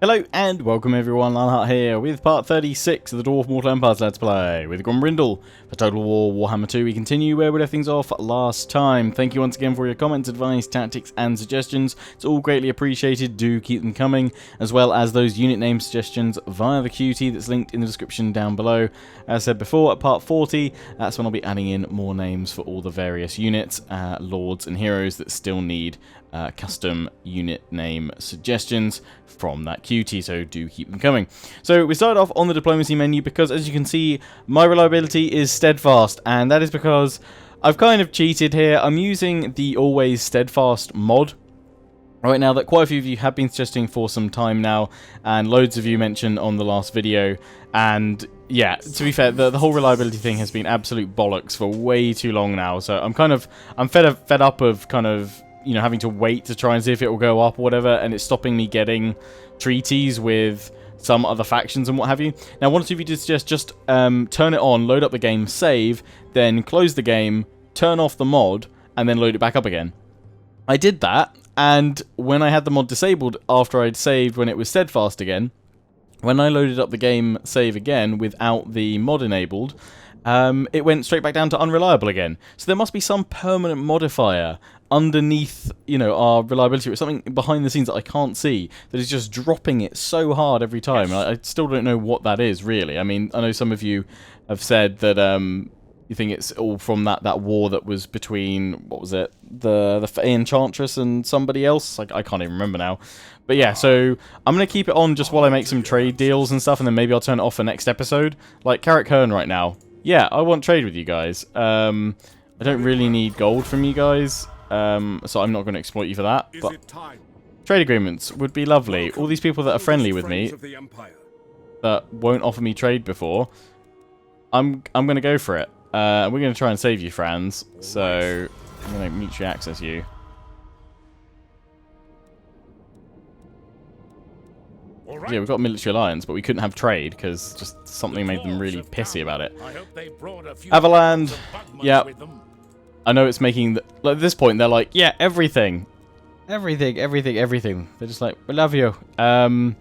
Hello and welcome everyone, Lanhart here with part 36 of the Dwarf Mortal Empires Let's Play with Grombrindal. For Total War Warhammer 2 we continue where we left things off last time. Thank you once again for your comments, advice, tactics and suggestions. It's all greatly appreciated, do keep them coming, as well as those unit name suggestions via the QT that's linked in the description down below. As I said before, at part 40, that's when I'll be adding in more names for all the various units, lords and heroes that still need custom unit name suggestions from that QT, so do keep them coming. So we started off on the diplomacy menu because, as you can see, my reliability is steadfast, and that is because I've kind of cheated here. I'm using the always steadfast mod right now that quite a few of you have been suggesting for some time now, and loads of you mentioned on the last video. And yeah, to be fair, the whole reliability thing has been absolute bollocks for way too long now, so I'm fed up of kind of, you know, having to wait to try and see if it will go up or whatever, and it's stopping me getting treaties with some other factions and what have you. Now, one or two of you did suggest just turn it on, load up the game, save, then close the game, turn off the mod, and then load it back up again. I did that, and when I had the mod disabled after I'd saved when it was steadfast again, when I loaded up the game save again without the mod enabled, it went straight back down to unreliable again. So there must be some permanent modifier underneath, you know, our reliability, or something behind the scenes that I can't see, that is just dropping it so hard every time. I still don't know what that is, really. I mean, I know some of you have said that you think it's all from that war that was between, what was it, the Enchantress and somebody else? I can't even remember now. But yeah, so I'm going to keep it on just while I make some trade deals and stuff, and then maybe I'll turn it off for next episode. Like Carrick Hearn right now. Yeah, I want trade with you guys. I don't really need gold from you guys, so I'm not going to exploit you for that. But trade agreements would be lovely. All these people that are friendly with me, that won't offer me trade before, I'm going to go for it. We're going to try and save you, Franz. So I'm going to mutually access you. Yeah, we've got a military alliance, but we couldn't have trade because just something made them really pissy about it. Avaland, yeah. I know it's making... Like, at this point, they're like, yeah, everything. Everything. They're just like, we love you. I'm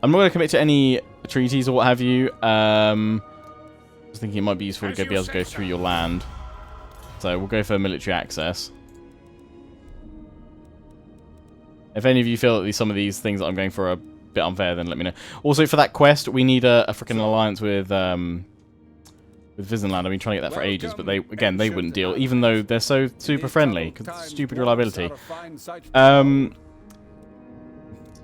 not going to commit to any treaties or what have you. I was thinking it might be useful to be able to go through your land. So we'll go for military access. If any of you feel that some of these things that I'm going for are bit unfair, then let me know. Also, for that quest, we need a freaking alliance with Visenland. I've been trying to get that for ages, but they wouldn't deal, even though they're so super friendly, because stupid reliability.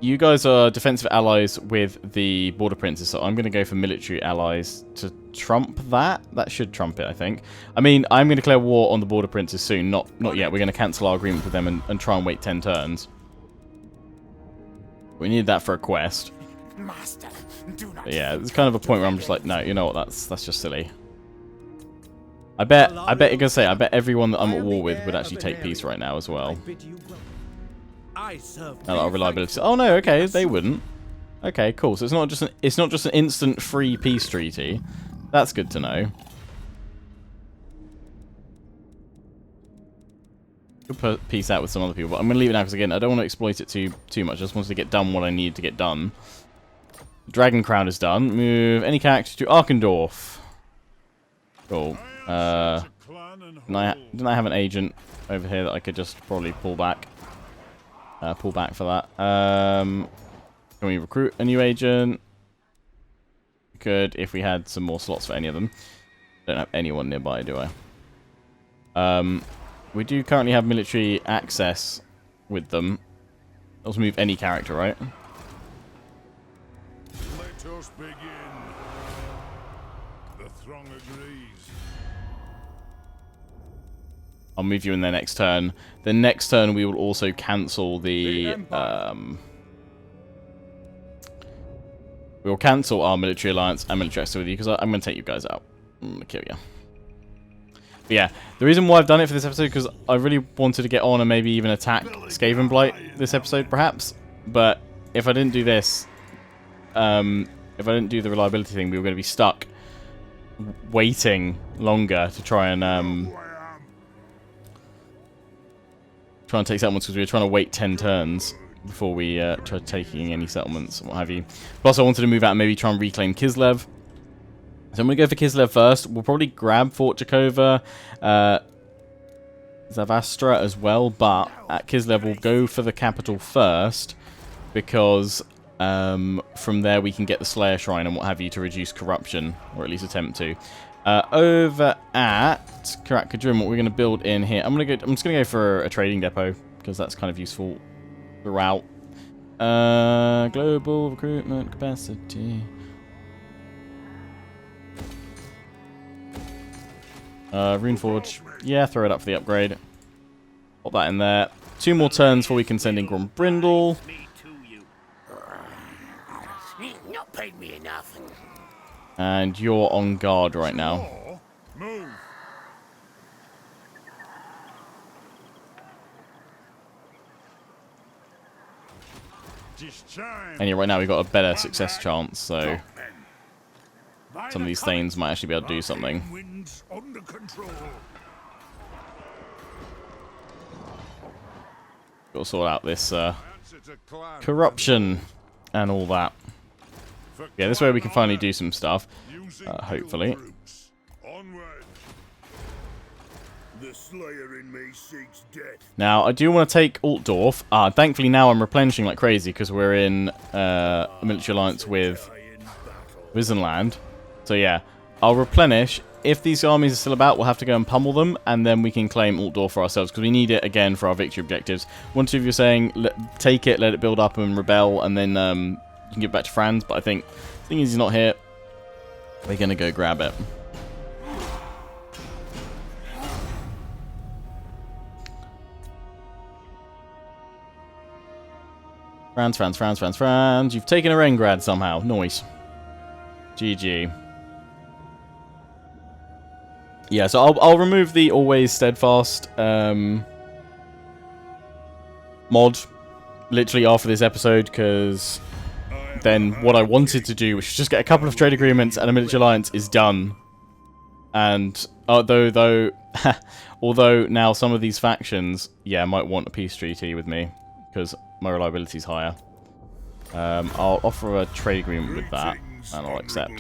You guys are defensive allies with the border princes, so I'm going to go for military allies to trump that. That should trump it, I think. I mean, I'm going to declare war on the border princes soon. Not yet. We're going to cancel our agreement with them and try and wait 10 turns. We need that for a quest. But yeah, there's kind of a point where I'm just like, no, you know what, that's just silly. I bet you're gonna say, I bet everyone that I'm at war with would actually take peace right now as well. Now that our reliability. Oh no, okay, they wouldn't. Okay, cool. So it's not just an instant free peace treaty. That's good to know. Put peace out with some other people, but I'm going to leave it now because, again, I don't want to exploit it too much. I just wanted to get done what I need to get done. Dragon Crown is done. Move any character to Arkendorf. Cool. Didn't I have an agent over here that I could just probably pull back? Pull back for that. Can we recruit a new agent? Could, if we had some more slots for any of them. Don't have anyone nearby, do I? We do currently have military access with them. Let's move any character, right? Let us begin. The throng agrees. I'll move you in their next turn. The next turn we will also cancel the we will cancel our military alliance and military access with you because I'm going to take you guys out. I'm going to kill you. But yeah, the reason why I've done it for this episode because I really wanted to get on and maybe even attack Skaven Blight this episode, perhaps. But if I didn't do this, if I didn't do the reliability thing, we were going to be stuck waiting longer to try and take settlements because we were trying to wait 10 turns before we try taking any settlements and what have you. Plus, I wanted to move out and maybe try and reclaim Kislev. So I'm going to go for Kislev first. We'll probably grab Fort Jakova, Zavastra as well, but at Kislev we'll go for the capital first, because from there we can get the Slayer Shrine and what have you to reduce corruption, or at least attempt to. Over at Karat Kadrim, what we're going to build in here, I'm just going to go for a trading depot, because that's kind of useful throughout. Global recruitment capacity. Runeforge. Yeah, throw it up for the upgrade. Pop that in there. 2 more turns before we can send in Grombrindal. Not paid me enough. And you're on guard right now. Move. And yeah, right now we've got a better success chance, so some of these Thanes might actually be able to do something. Got to sort out this corruption and all that. Yeah, this way we can finally do some stuff, hopefully. Now, I do want to take Altdorf. Thankfully now I'm replenishing like crazy because we're in a military alliance with Wizenland. So yeah, I'll replenish. If these armies are still about, we'll have to go and pummel them, and then we can claim Altdorf for ourselves, because we need it again for our victory objectives. One or two of you are saying, take it, let it build up and rebel, and then you can give it back to Franz, but I think, seeing as he's not here, we're going to go grab it. Franz. You've taken a Rengrad somehow. Nice. GG. Yeah, so I'll remove the always steadfast mod literally after this episode, because then what I wanted to do, which was just get a couple of trade agreements and a military alliance, is done. And although now some of these factions, yeah, might want a peace treaty with me because my reliability is higher. I'll offer a trade agreement with that, and I'll accept.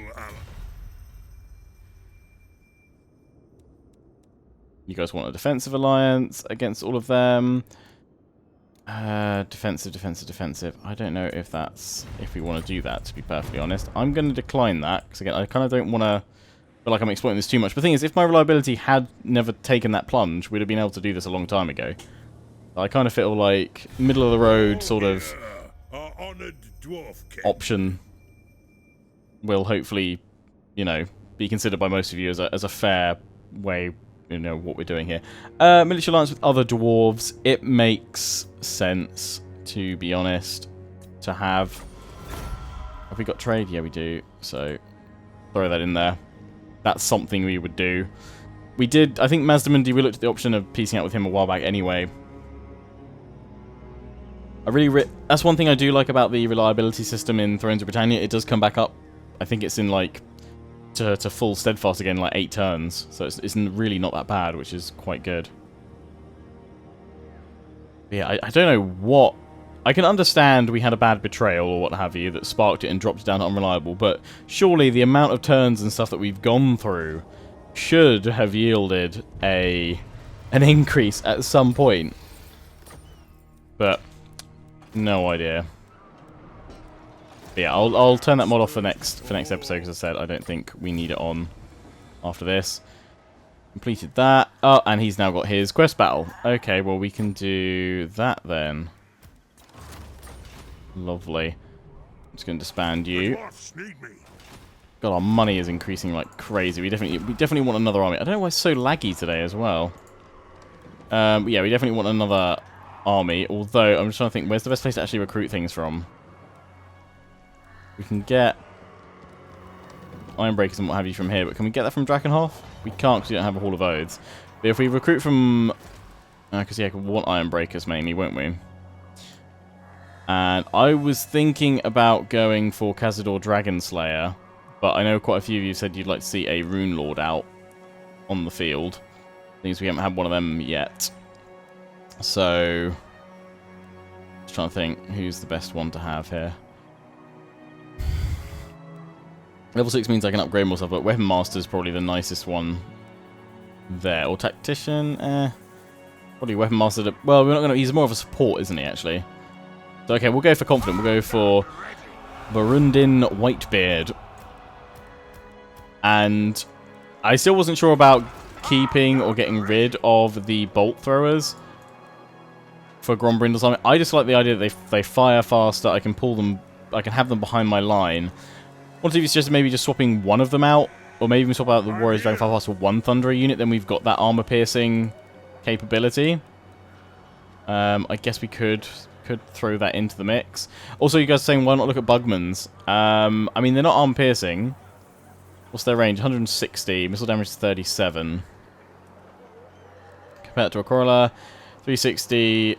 You guys want a defensive alliance against all of them. Defensive. I don't know if we want to do that, to be perfectly honest. I'm going to decline that, because again, I kind of don't want to feel like I'm exploiting this too much. But the thing is, if my reliability had never taken that plunge, we'd have been able to do this a long time ago. I kind of feel like middle of the road sort of option will hopefully, you know, be considered by most of you as a fair way, you know, what we're doing here. Military alliance with other dwarves. It makes sense, to be honest, to have. Have we got trade? Yeah, we do. So throw that in there. That's something we would do. We did. I think Mazdamundi, we looked at the option of piecing out with him a while back anyway. That's one thing I do like about the reliability system in Thrones of Britannia. It does come back up. I think it's in like to full steadfast again, like 8 turns. So it's really not that bad, which is quite good. But yeah, I don't know what. I can understand we had a bad betrayal or what have you that sparked it and dropped it down to unreliable, but surely the amount of turns and stuff that we've gone through should have yielded an increase at some point. But no idea. But yeah, I'll turn that mod off for next episode, because I said I don't think we need it on after this. Completed that. Oh, and he's now got his quest battle. Okay, well we can do that then. Lovely. I'm just going to disband you. God, our money is increasing like crazy. We definitely want another army. I don't know why it's so laggy today as well. Yeah, we definitely want another army, although I'm just trying to think, where's the best place to actually recruit things from? We can get Ironbreakers and what have you from here, but can we get that from Drakenhof? We can't, because we don't have a Hall of Oaths. But if we recruit from... because yeah, we want Ironbreakers mainly, won't we? And I was thinking about going for Cazador Dragonslayer, but I know quite a few of you said you'd like to see a Rune Lord out on the field. Things we haven't had one of them yet. So, Just trying to think who's the best one to have here. Level 6 means I can upgrade more stuff, but Weapon Master is probably the nicest one there. Or Tactician, probably Weapon Master. Well, we're not gonna. He's more of a support, isn't he? Actually. So okay, we'll go for Confident. We'll go for Grombrindal Whitebeard. And I still wasn't sure about keeping or getting rid of the bolt throwers for Grombrindal's army. I just like the idea that they fire faster. I can pull them. I can have them behind my line. I wonder if it's just maybe just swapping one of them out, or maybe we swap out the Warriors Dragonfire Pass for one Thunderer unit. Then we've got that armor piercing capability. I guess we could throw that into the mix. Also, you guys are saying why not look at Bugmans? I mean, they're not armor piercing. What's their range? 160. Missile damage is 37. Compared to a Corolla, 360,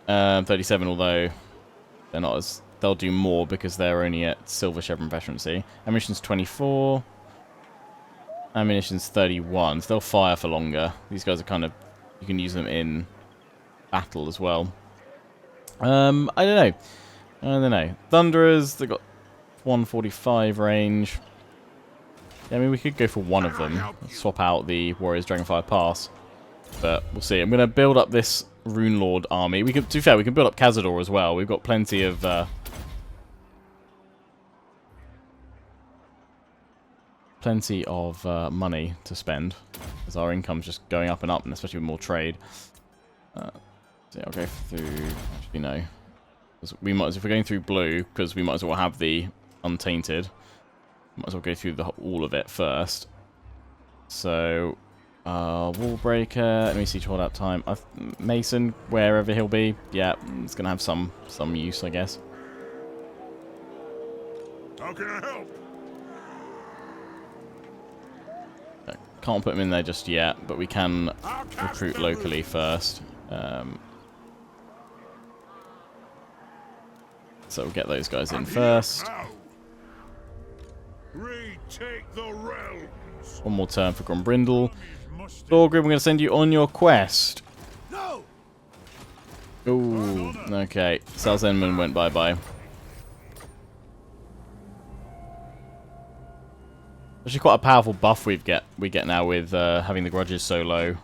37. Although they're not as, they'll do more because they're only at Silver Chevron Veterancy. Ammunition's 24. Ammunition's 31. So they'll fire for longer. These guys are kind of, you can use them in battle as well. I don't know. Thunderers, they've got 145 range. Yeah, I mean, we could go for one of them. Swap out the Warriors Dragonfire Pass. But we'll see. I'm going to build up this Rune Lord army. We could, to be fair, we can build up Cazador as well. We've got plenty of money to spend, as our income's just going up and up, and especially with more trade. So I'll go through. Actually, no. We might, if we're going through blue, because we might as well have the Untainted. Might as well go through all of it first. So, Wall Breaker. Let me see hold out time. Mason, wherever he'll be. Yeah, it's gonna have some use, I guess. How can I help? Can't put him in there just yet, but we can recruit locally first. So we'll get those guys in first. Retake the realms. One more turn for Grombrindal. Thorgrim, we're going to send you on your quest. No. Ooh, okay. Salzenman went bye-bye. Actually, quite a powerful buff we get now with having the grudges so low.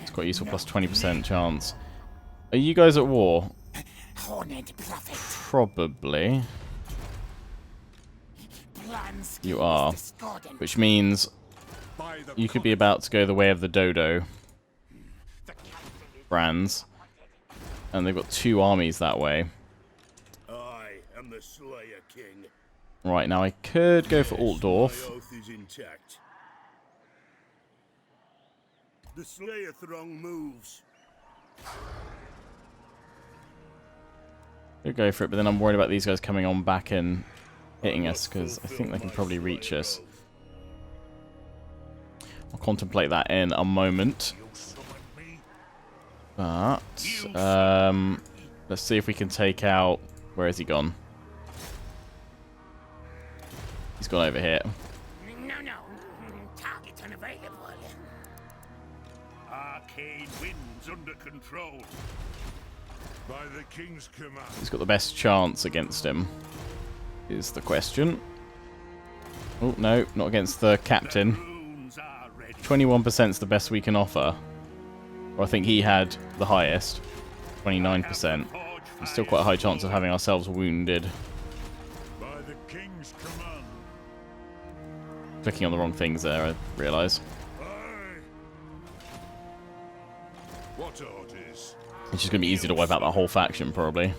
It's quite useful, plus 20% chance. Are you guys at war? Probably. You are. Which means you could be about to go the way of the Dodo brands. And they've got 2 armies that way. I am the Slayer King. Right, now I could go for Altdorf. My oath is intact. The Slayer throng moves. Could go for it, but then I'm worried about these guys coming on back and hitting us, because I think they can probably reach us. I'll contemplate that in a moment. But let's see if we can take out... Where has he gone? He's gone over here. No. Target unavailable. Arcane winds under control. By the King's command. He's got the best chance against him, is the question. Oh, no, not against the captain. 21% is the best we can offer. Or I think he had the highest. 29%. There's still quite a high chance of having ourselves wounded. By the King's command. Clicking on the wrong things there, I realise. What orders? It's just going to be easy to wipe out that whole faction, probably.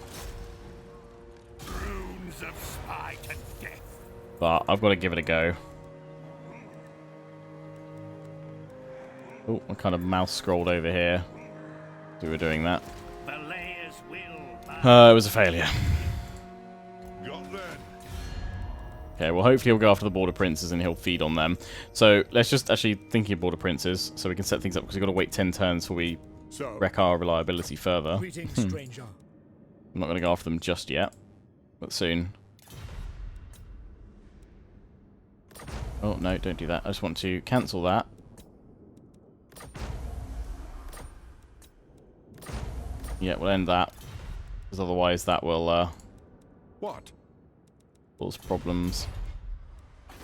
Runes of spite and death. But I've got to give it a go. Oh, I kind of mouse scrolled over here. So we were doing that. It was a failure. Got that. Okay, well hopefully he'll go after the Border Princes and he'll feed on them. So let's just actually think of Border Princes so we can set things up, because we've got to wait 10 turns before we wreck our reliability further. Greetings, stranger. I'm not going to go after them just yet, but soon. Oh, no, don't do that. I just want to cancel that. Yeah, we'll end that. Because otherwise that will What? cause problems.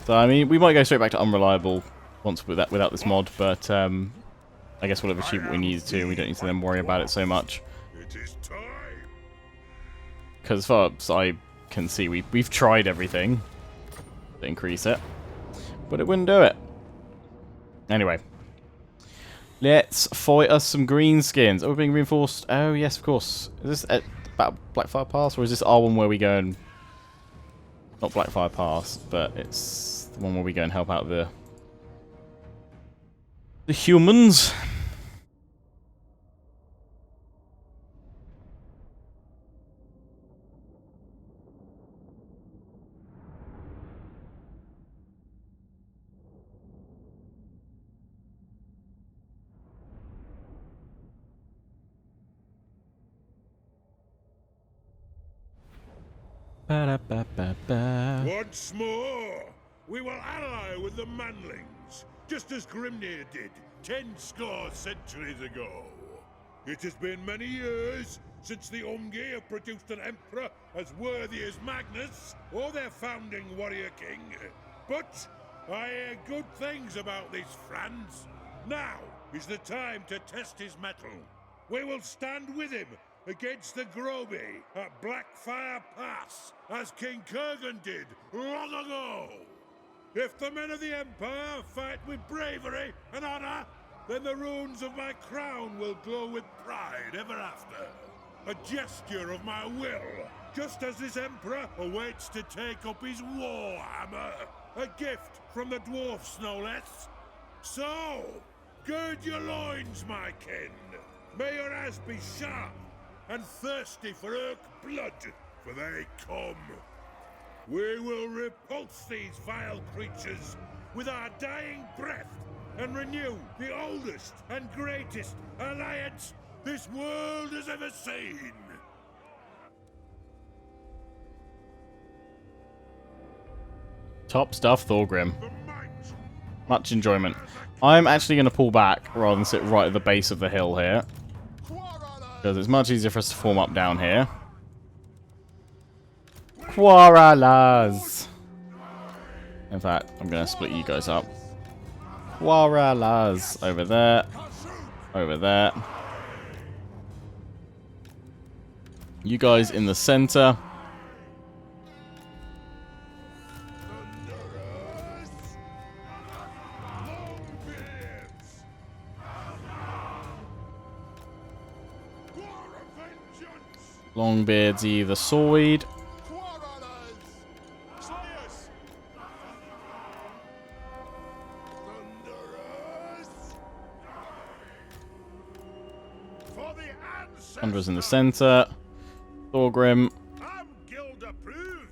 So, I mean, we might go straight back to unreliable once without this mod, but I guess we'll have achieved what we needed to, and we don't need to then worry about it so much. It is time. Because as far as I can see, we've tried everything to increase it, but it wouldn't do it. Anyway, let's fight us some greenskins. Oh, we're being reinforced. Oh, yes, of course. Is this at Blackfire Pass, or is this our one where we go and... Not Blackfire Pass, but it's the one where we go and help out the humans. Ba-da-ba-ba-ba. Once more, we will ally with the manlings, just as Grimnir did 10 score centuries ago. It has been many years since the Umgi have produced an emperor as worthy as Magnus or their founding warrior king. But I hear good things about this Franz. Now is the time to test his mettle. We will stand with him against the Groby at Blackfire Pass, as King Kurgan did long ago. If the men of the Empire fight with bravery and honor, then the runes of my crown will glow with pride ever after. A gesture of my will, just as this Emperor awaits to take up his Warhammer. A gift from the Dwarfs, no less. So, gird your loins, my kin. May your eyes be sharp and thirsty for Urk blood, for they come. We will repulse these vile creatures with our dying breath and renew the oldest and greatest alliance this world has ever seen. Top stuff, Thorgrim. The might Much enjoyment. I'm actually going to pull back rather than sit right at the base of the hill here, because it's much easier for us to form up down here. Quaralas! In fact, I'm going to split you guys up. Quaralas! Over there. Over there. You guys in the center. Longbeard's either sword. Thunder's in the center. Thorgrim. I'm guild approved.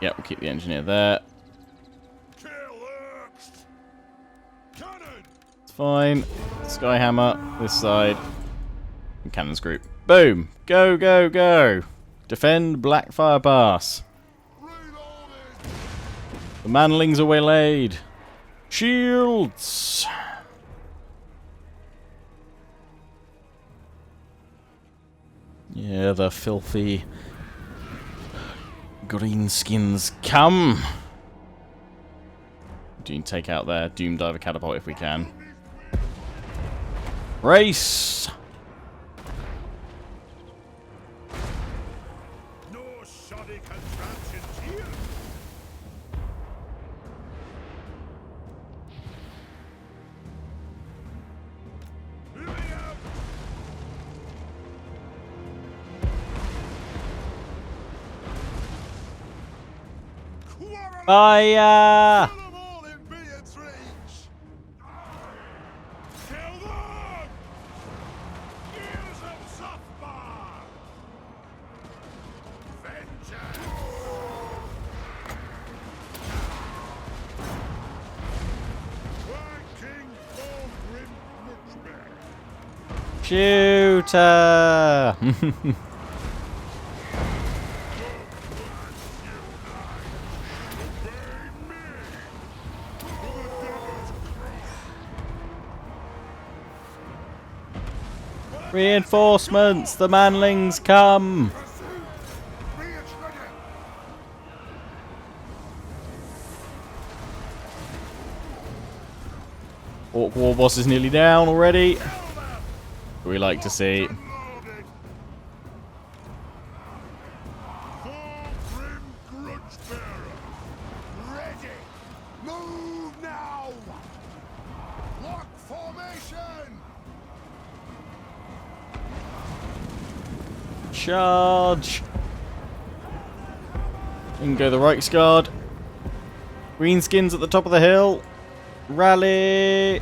Yep, we'll keep the engineer there. Kill Urks. Cannon. It's fine. Skyhammer, this side. And cannons group. Boom! Go, go, go! Defend Blackfire Pass. The manlings are waylaid. Shields! Yeah, the filthy greenskins come. Do you take out their Doom Diver catapult if we can. Race! No shoddy contraptions here. Moving out. Fire! Kill them all in Billiard's reach. Kill them! Use them softball. Vengeance! My king Grombrindal looks back. Shooter! Reinforcements! The manlings come! Orc war boss is nearly down already. We like to see. Charge! In go the Reichsguard. Greenskins at the top of the hill. Rally!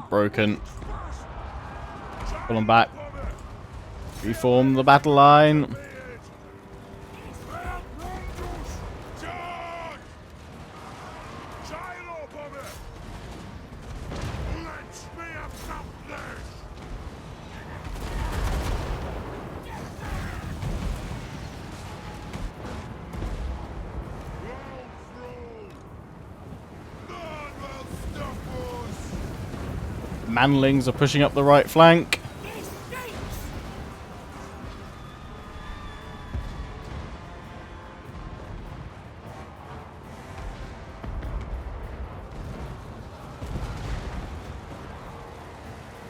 Broken. Pull them back. Reform the battle line. Manlings are pushing up the right flank.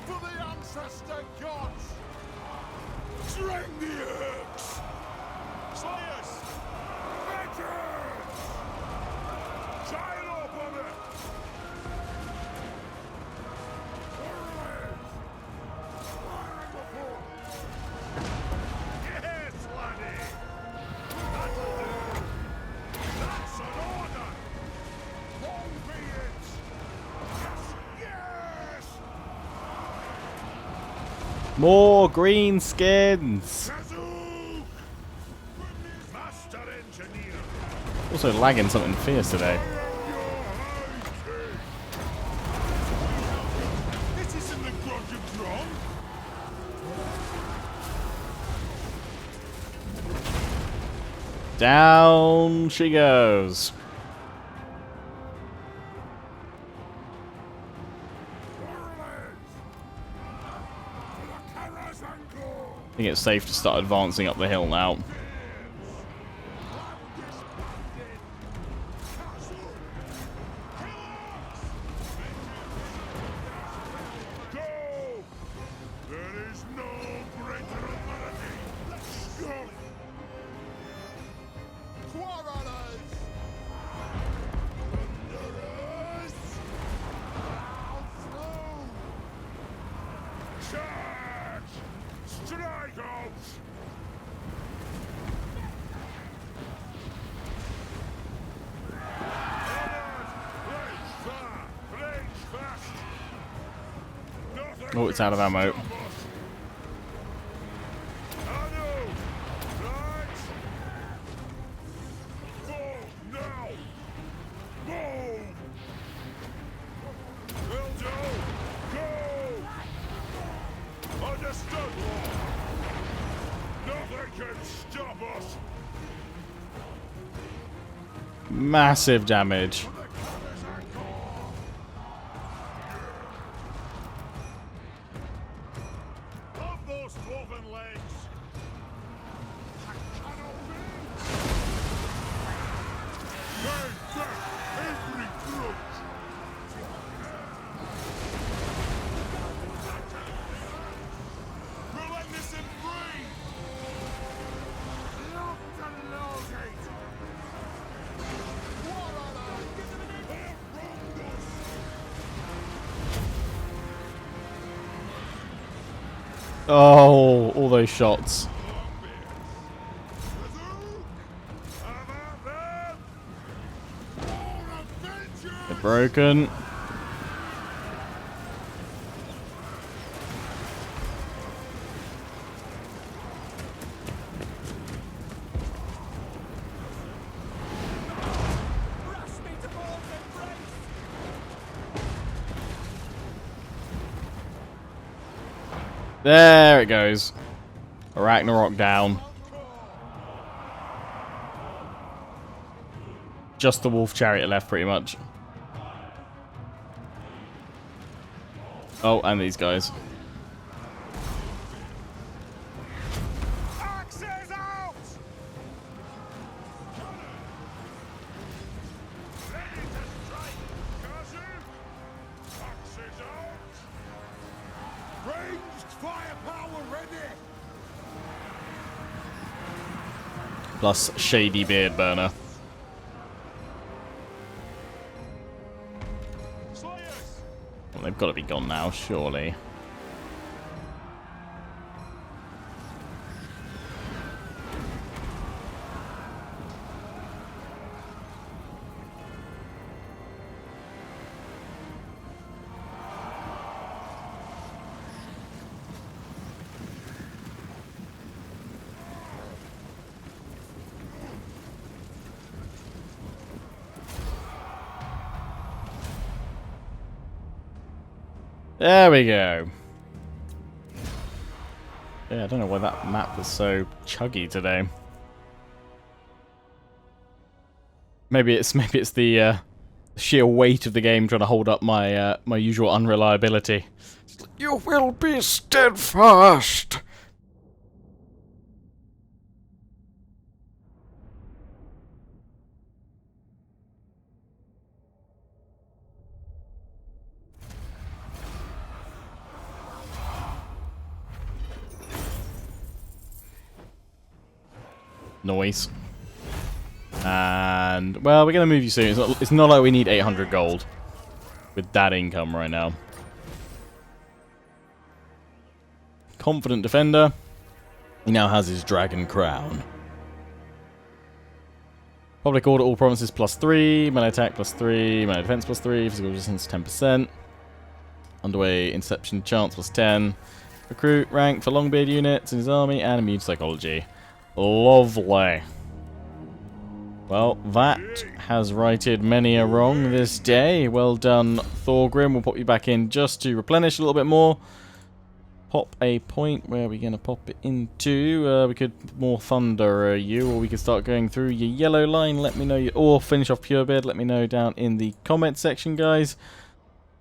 For the ancestor gods! String the Urks! Slayers! Veterans! Giant up on it! Yes, laddie! That'll do! That's an order! Long be it! Yes, yes! More green skins. Kazook! Master engineer! Also lagging something fierce today. This isn't the grudge of Grom! Down she goes. I think it's safe to start advancing up the hill now. Go! There is no greater authority! Let's go! Quarrelers! Thunderers! Out through! Charge! Strike out! Oh, it's out of ammo. Massive damage. Of those cloven legs. Burn back every grudge. Relentless and free. Locked and loaded. Oh, all those shots. They're broken. There it goes. Ragnarok down. Just the wolf chariot left, pretty much. Oh, and these guys. Axes out! Ready to strike, cousin! Axes out! Ranged firepower ready! Plus shady beard burner. Well, they've got to be gone now, surely. There we go. Yeah, I don't know why that map was so chuggy today. Maybe it's the sheer weight of the game trying to hold up my my usual unreliability. You will be steadfast. Noise. And, well, we're going to move you soon. It's not like we need 800 gold with that income right now. Confident defender. He now has his dragon crown. Public order, all provinces +3. Melee attack +3. Melee defense +3. Physical resistance 10%. Underway interception chance +10. Recruit rank for Longbeard units in his army and immune psychology. Lovely. Well, that has righted many a wrong this day. Well done, Thorgrim. We'll pop you back in just to replenish a little bit more. Pop a point. Where are we going to pop it into? We could more thunder you, or we could start going through your yellow line. Let me know. Or finish off Purebeard. Let me know down in the comment section, guys.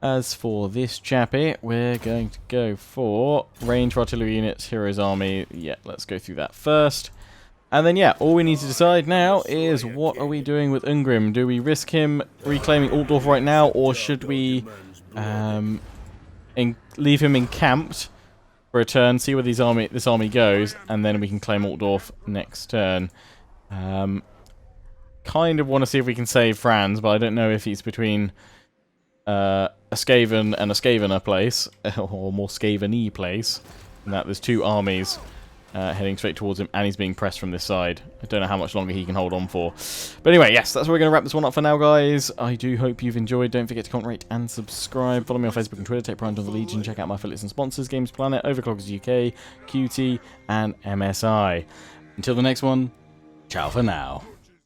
As for this chappy, we're going to go for range for artillery units, heroes army. Yeah, let's go through that first. And then, yeah, all we need to decide now is what are we doing with Ungrim? Do we risk him reclaiming Altdorf right now, or should we leave him encamped for a turn, see where this army goes, and then we can claim Altdorf next turn? Kind of want to see if we can save Franz, but I don't know if he's between a Skaven and a Skavener place, or more Skaven-y place, and that there's two armies heading straight towards him, and he's being pressed from this side. I don't know how much longer he can hold on for. But anyway, yes, that's where we're going to wrap this one up for now, guys. I do hope you've enjoyed. Don't forget to comment, rate, and subscribe. Follow me on Facebook and Twitter. Take pride on the Legion. Check out my affiliates and sponsors, Games Planet, Overclockers UK, QT, and MSI. Until the next one, ciao for now.